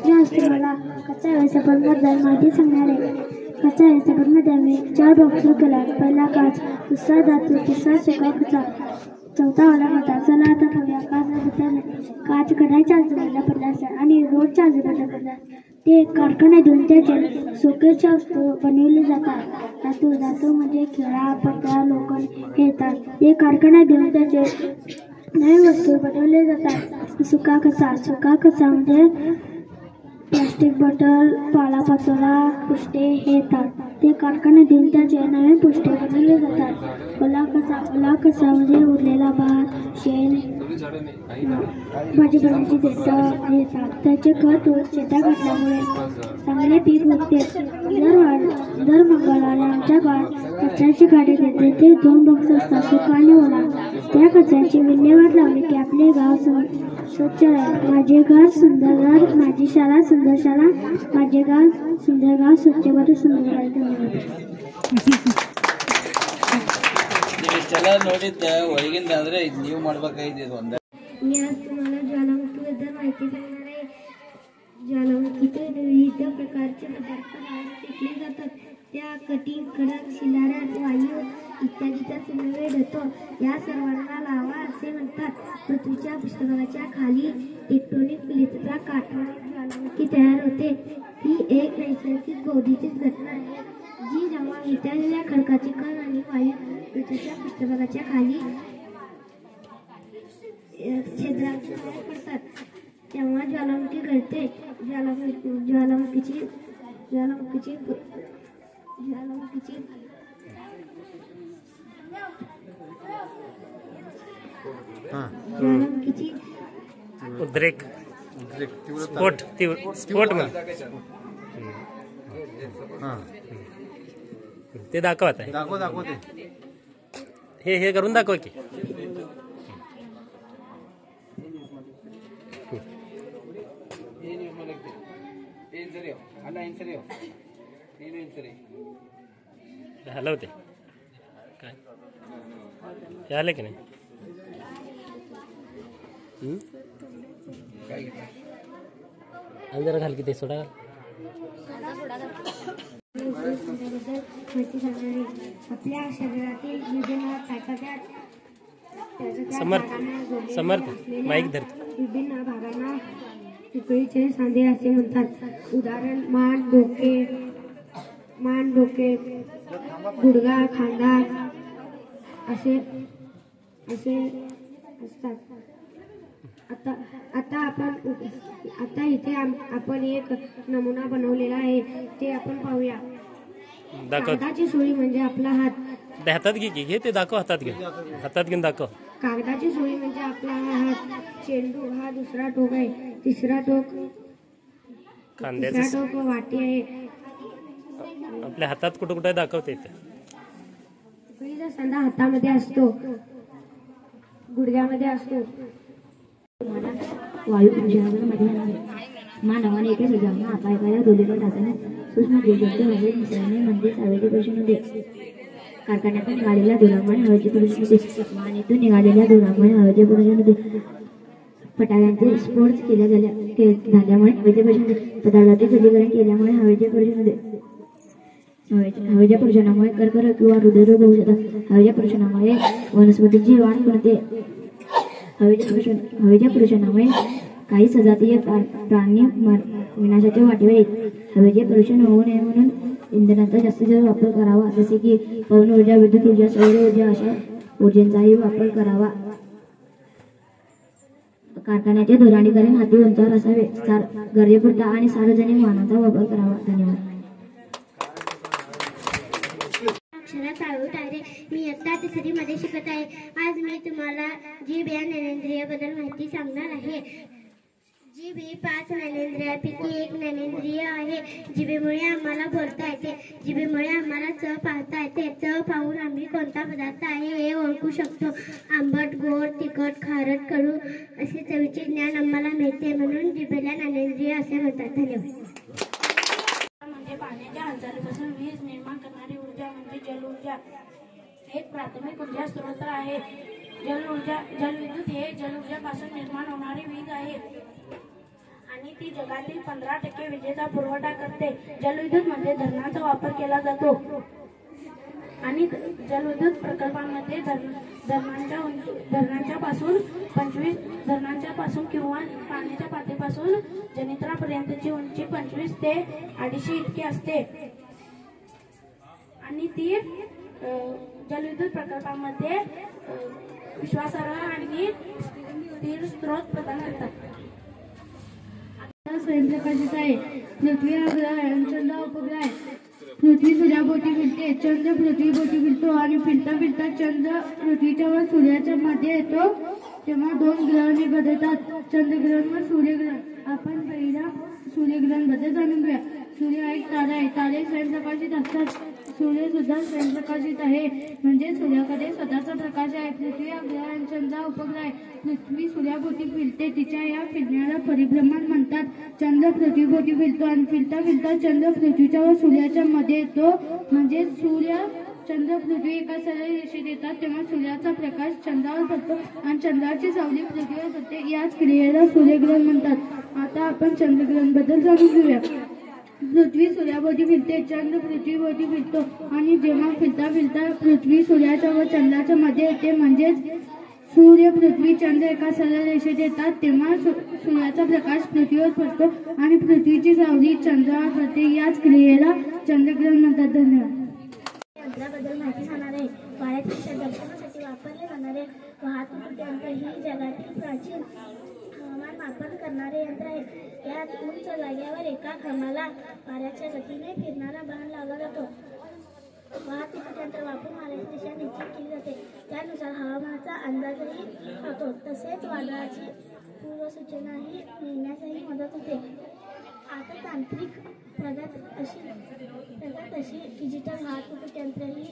मी आज तुम्हाला कच्च्या व्यवस्थापनाबद्दल माहिती सांगणार आहे. कच्च्या व्यवस्थापनामध्ये आम्ही 4 बॉक्स सुरू केला. पहिला काच, दुसरा धातू, तिसरा सुका कचरा, चौथा ओला कचरा. चला आता पाहूया काच कढाईच्या आजूबाजूला पडला असतात आणि रोडच्या आजूबाजूला पडतात. ते कारखान्यातून त्याचे शोकेसच्या वस्तू बनवले जातात. धातू म्हणजे खिळा, पत्रा, लोखंड हे येतात. ते कारखान्यातून त्याचे नवीन वस्तू बनवले जातात. सुका कचरा म्हणजे प्लास्टिक बॉटल, पालापाचोळा, पुष्टे हे येतात. ते कारखान्यातून त्याचे नवीन पुष्टे बनवले जातात. ओला कचरा म्हणजे उरलेला भात, शेण, भाजीपाल्याची देठं हे येतात. त्याचे खत शेतात घातल्यामुळे चांगले पीक उगते. दर मंगळवारी आमच्या गावात कचऱ्याची गाडी येते. ते 2 बॉक्स असतात, सुका आणि ओला. त्या कचऱ्याची विल्हेवाट लावली की आपले गाव स्वच्छ राहील. माझे घर सुंदर घर, माझी शाळा सुंदर शाळा, माझे गाव सुंदर गाव, स्वच्छ भारत सुंदर भारत. ಒಳಗಿಂದಾದ್ರೆ ನೀವು ಮಾಡ್ಬೇಕಾಗಿದೆ ಒಂದ. मी आज तुम्हाला ज्वालामुखीबद्दल माहिती सांगणार आहे. ज्वालामुखीचे विविध प्रकारचे पदार्थ फेकले जातात. त्या कठीण, कडक, शिलारा, वायू इत्यादीचा समावेश होतो. या सर्वांना लावा असे म्हणतात. पृथ्वीच्या पृष्ठभागाच्या खाली टेक्टोनिक प्लेटचा काठाने ज्वालामुखी तयार होते. ही एक नैसर्गिक बौद्धिक घटना आहे जी जेव्हा वितळलेल्या खडकाचे कण आणि वायू पृथ्वीच्या पृष्ठभागाच्या खाली छिद्रांचे पडतात तेव्हा ज्वालामुखी घडते. ज्वालामुखीची उद्रेक स्फोट ते दाखवत आहे. हे करून दाखव की. हलवते काय आले की नाही. जरा घाल की ते सोडा आपल्या शरीरातील समर्थ माईक धरतो. विभिन्न भागांना तुकडीचे सांधे असे म्हणतात. उदाहरण मान, डोके, गुडघा, खांदा असे असतात. आता इथे आपण एक नमुना बनवलेला आहे ते आपण पाहूया. कागदाची सुरी म्हणजे आपला हात. हातात घे ते दाखव. हातात घेऊन दाखव. कागदाची सुरी म्हणजे आपला हात. चेंडू हा दुसरा टोक आहे. तिसरा टोक वाटी आहे. आपल्या हातात कुठे दाखवते. तुकडीचा सांधा हातामध्ये असतो, गुडघ्यामध्ये असतो. वायू प्रदूषणामध्ये मानवाने एका सजावना अपायकारक धुलीकण टाकणे सूक्ष्म जीवजंतू हवेत मिसळणे म्हणजेच हवेचे प्रदूषण होते. कारखान्यातून निघालेल्या धुरामुळे हवेचे प्रदूषण होते. वाहनेतून निघालेल्या धुरामुळे हवेचे प्रदूषण होते. फटाक्यांचे स्फोट झाल्यामुळे हवेचे प्रदूषण होते. पदार्थाचे शुद्धीकरण केल्यामुळे हवेचे प्रदूषण होते. हवेच्या प्रदूषणामुळे कर्करोग किंवा हृदयरोग होऊ शकतात. हवेच्या प्रदूषणामुळे वनस्पतींची वाढ होते. हवेच्या प्रदूषणामुळे काही सजातीय प्राणी विनाशाच्या वाटेवर येतात. हवेचे प्रदूषण होऊ नये म्हणून इंधनाचा जास्तीत जास्त वापर करावा, जसे की पवन ऊर्जा, विद्युत ऊर्जा, सौर ऊर्जा अशा ऊर्जेचाही वापर करावा. कारखान्याचे धोरणीकरण हाती उंचावर असावे. गरजेपुरता आणि सार्वजनिक वाहनांचा वापर करावा. धन्यवाद. मी इयत्ता 3री मध्ये शिकत आहे. आज मी तुम्हाला जीभ या ज्ञानेंद्रियाबद्दल माहिती सांगणार आहे. जीभ ही 5 ज्ञानेंद्रियापैकी एक ज्ञानेंद्रिय आहे. जिभेमुळे आम्हाला बोलता येते. जिभेमुळे आम्हाला चव पाहता येते. चव पाहून आम्ही कोणता पदार्थ आहे हे ओळखू शकतो. आंबट, गोड, तिखट, खारट, कडू असे चवीचे ज्ञान आम्हाला मिळते. म्हणून जिभेला ज्ञानेंद्रिय असे म्हणतात. धन्यवाद. म्हणजे पाण्याच्या हालचालीपासून वीज निर्माण करणारी ऊर्जा म्हणजे जलऊर्जा. एक प्राथमिक ऊर्जा स्रोत आहे. जलविद्युत हे जलऊर्जापासून निर्माण होणारी वीज आहे. आणि ती जगातील 15% विजेचा पुरवठा करते. जलविद्युत मध्ये धरणाचा वापर केला जातो आणि जलविद्युत प्रकल्पांमध्ये धरणांच्या पासून किंवा पाण्याच्या पातळीपासून जनित्रापर्यंतची उंची 25 ते 250 इतकी असते आणि ती जलविद्युत प्रकल्पांमध्ये विश्वासार्ह आणि स्थिर स्रोत प्रदान करतात. स्वयंप्रकाशित आहे. पृथ्वी हा ग्रह आहे आणि चंद्र हा उपग्रह आहे. पृथ्वी सूर्याभोवती फिरते, चंद्र पृथ्वीभोवती फिरतो आणि फिरता फिरता चंद्र पृथ्वीच्या व सूर्याच्या मध्ये येतो तेव्हा 2 ग्रह निर्माण होतात, चंद्रग्रहण व सूर्यग्रहण. आपण पहिला सूर्यग्रहण बद्दल जाणून घेऊया. सूर्य हा एक तारा आहे. तारे स्वयंप्रकाशित असतात. सूर्य सुद्धा स्वयंप्रकाशित आहे, म्हणजे सूर्याकडे स्वतःचा प्रकाश आहे. पृथ्वी हा ग्रह आणि चंद्र हा उपग्रह आहे. पृथ्वी सूर्याभोवती फिरते, तिच्या या फिरण्याला परिभ्रमण म्हणतात. चंद्र पृथ्वीभोवती फिरतो आणि फिरता फिरता चंद्र पृथ्वीच्या व सूर्याच्या मध्ये येतो, म्हणजे सूर्य चंद्र पृथ्वी एका सरळ रेषेत येतात तेव्हा सूर्याचा प्रकाश चंद्रावर पडतो आणि चंद्राची सावली पृथ्वीवर पडते. याच क्रियेला सूर्यग्रहण म्हणतात. आता आपण चंद्रग्रहण बद्दल जाणून घेऊया. पृथ्वी सूर्याभोवती फिरते, चंद्र पृथ्वीभोवती फिरतो आणि जेव्हा फिरता फिरता पृथ्वी सूर्याच्या व चंद्राच्या मध्ये येते, म्हणजेच सूर्य पृथ्वी चंद्र एका सरळ रेषेत येतात तेव्हा सूर्याचा प्रकाश पृथ्वीवर पडतो आणि पृथ्वीची सावली चंद्रावर पडते. याच क्रियेला चंद्रग्रहण म्हणतात. धन्यवाद. यंत्राबद्दल माहिती सांगणार आहे. वाऱ्याच्या दर्शनासाठी वापरले जाणारे वाहतूक यंत्र ही जगातील प्राचीन हवामान मापन करणारे यंत्र आहे. यात उंच जागेवर एका खांबाला वाऱ्याच्या गतीने फिरणारा बाण लावला जातो. वाहतूक यंत्र वापरून वाऱ्याची दिशा निश्चित केली जाते. त्यानुसार हवामानाचा अंदाजही होतो. तसेच वादळाची पूर्वसूचनाही मिळण्यासही मदत होते. आता तांत्रिक प्रगत अशी डिजिटल वाहतूक यंत्र ही